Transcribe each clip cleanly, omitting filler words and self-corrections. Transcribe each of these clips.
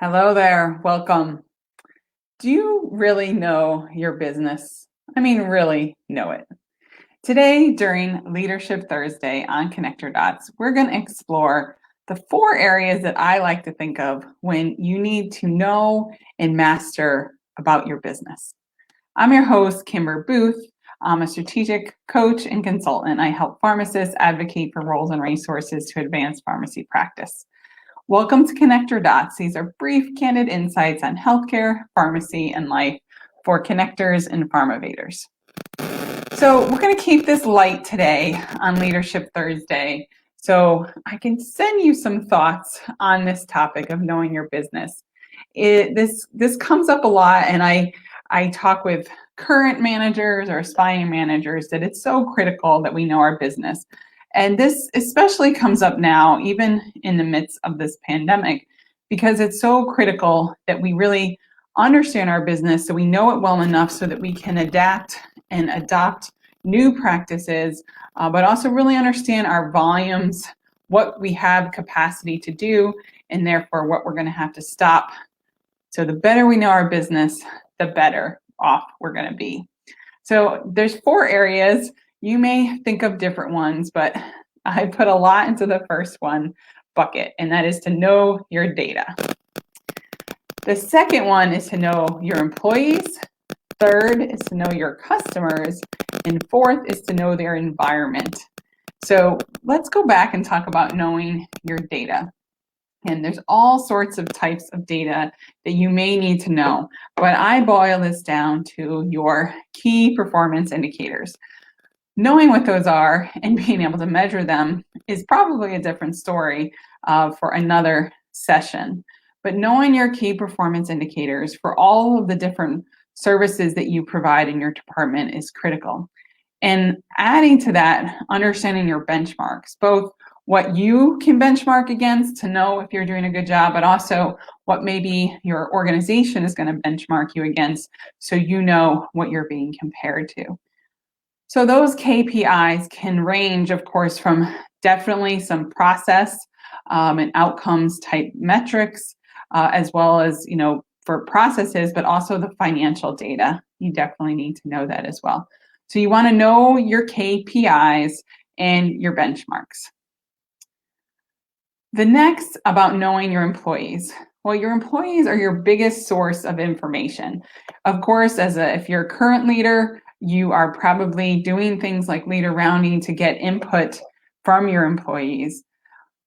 Hello there, welcome. Do you really know your business? I mean, really know it. Today, during Leadership Thursday on Connector Dots, we're going to explore the 4 areas that I like to think of when you need to know and master about your business. I'm your host, Kimber Boothe. I'm a strategic coach and consultant. I help pharmacists advocate for roles and resources to advance pharmacy practice. Welcome to Connector Dots. These are brief, candid insights on healthcare, pharmacy, and life for connectors and pharmovators. So we're going to keep this light today on Leadership Thursday, so I can send you some thoughts on this topic of knowing your business. This comes up a lot, and I talk with current managers or aspiring managers that it's so critical that we know our business. And this especially comes up now, even in the midst of this pandemic, because it's so critical that we really understand our business so we know it well enough so that we can adapt and adopt new practices, but also really understand our volumes, what we have capacity to do, and therefore what we're going to have to stop. So the better we know our business, the better off we're going to be. So there's 4 areas. You may think of different ones, but I put a lot into the first one bucket, and that is to know your data. The second one is to know your employees. Third is to know your customers. And 4th is to know their environment. So let's go back and talk about knowing your data. And there's all sorts of types of data that you may need to know, but I boil this down to your key performance indicators. Knowing what those are and being able to measure them is probably a different story for another session. But knowing your key performance indicators for all of the different services that you provide in your department is critical. And adding to that, understanding your benchmarks, both what you can benchmark against to know if you're doing a good job, but also what maybe your organization is going to benchmark you against so you know what you're being compared to. So those KPIs can range, of course, from definitely some process and outcomes type metrics, as well as, for processes, but also the financial data. You definitely need to know that as well. So you want to know your KPIs and your benchmarks. The next about knowing your employees. Well, your employees are your biggest source of information. Of course, if you're a current leader, you are probably doing things like leader rounding to get input from your employees.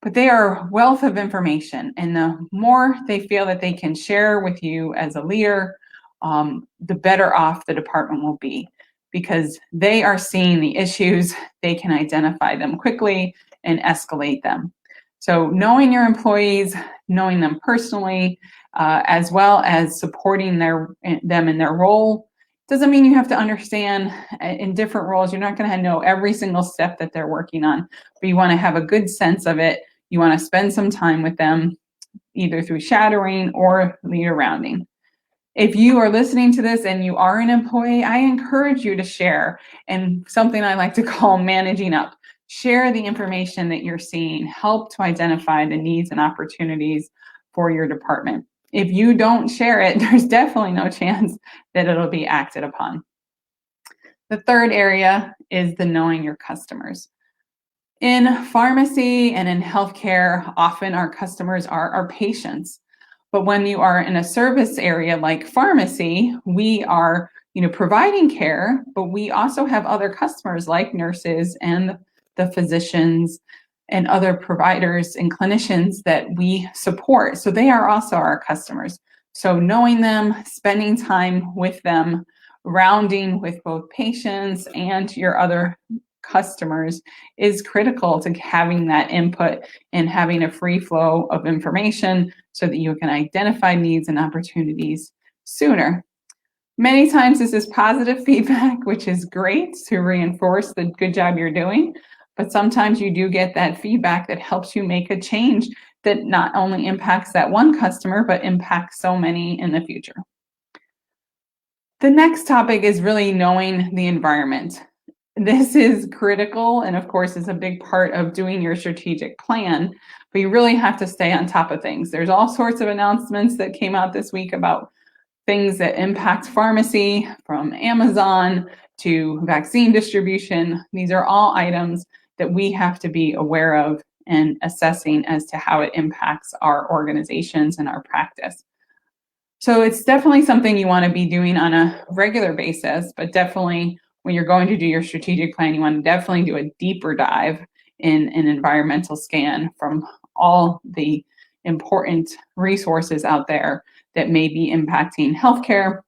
But they are a wealth of information, and the more they feel that they can share with you as a leader, the better off the department will be, because they are seeing the issues, they can identify them quickly and escalate them. So knowing your employees, knowing them personally, as well as supporting them in their role, doesn't mean you have to understand in different roles. You're not going to know every single step that they're working on, but you want to have a good sense of it. You want to spend some time with them, either through shadowing or leader rounding. If you are listening to this and you are an employee, I encourage you to share, and something I like to call managing up. Share the information that you're seeing. Help to identify the needs and opportunities for your department. If you don't share it, there's definitely no chance that it'll be acted upon. The third area is the knowing your customers. In pharmacy and in healthcare, often our customers are our patients. But when you are in a service area like pharmacy, we are providing care, but we also have other customers like nurses and the physicians and other providers and clinicians that we support. So they are also our customers. So knowing them, spending time with them, rounding with both patients and your other customers is critical to having that input and having a free flow of information so that you can identify needs and opportunities sooner. Many times this is positive feedback, which is great to reinforce the good job you're doing. But sometimes you do get that feedback that helps you make a change that not only impacts that one customer, but impacts so many in the future. The next topic is really knowing the environment. this is critical, and of course is a big part of doing your strategic plan, but you really have to stay on top of things. There's all sorts of announcements that came out this week about things that impact pharmacy, from Amazon to vaccine distribution. These are all items that we have to be aware of and assessing as to how it impacts our organizations and our practice. So it's definitely something you want to be doing on a regular basis, but definitely when you're going to do your strategic plan, you want to definitely do a deeper dive in an environmental scan from all the important resources out there that may be impacting healthcare.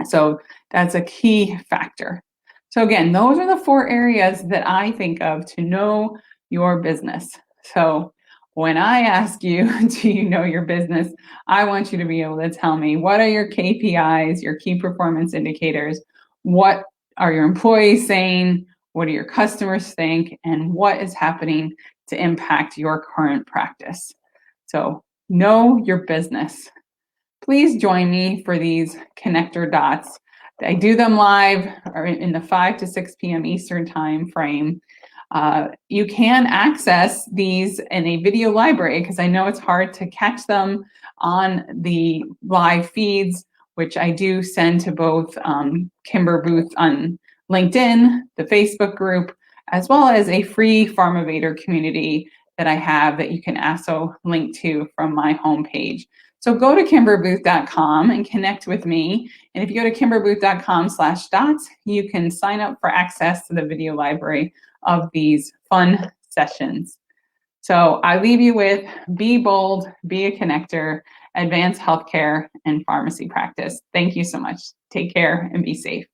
So that's a key factor. So again, those are the 4 areas that I think of to know your business. So when I ask you, do you know your business? I want you to be able to tell me, what are your KPIs, your key performance indicators? What are your employees saying? What do your customers think? And what is happening to impact your current practice? So know your business. Please join me for these connector dots. I do them live or in the 5 to 6 p.m. Eastern time frame. You can access these in a video library because I know it's hard to catch them on the live feeds, which I do send to both Kimber Boothe on LinkedIn, the Facebook group, as well as a free pharmovator community that I have that you can also link to from my homepage. So go to kimberboothe.com and connect with me. And if you go to kimberboothe.com/dots, you can sign up for access to the video library of these fun sessions. So I leave you with be bold, be a connector, advance healthcare and pharmacy practice. Thank you so much. Take care and be safe.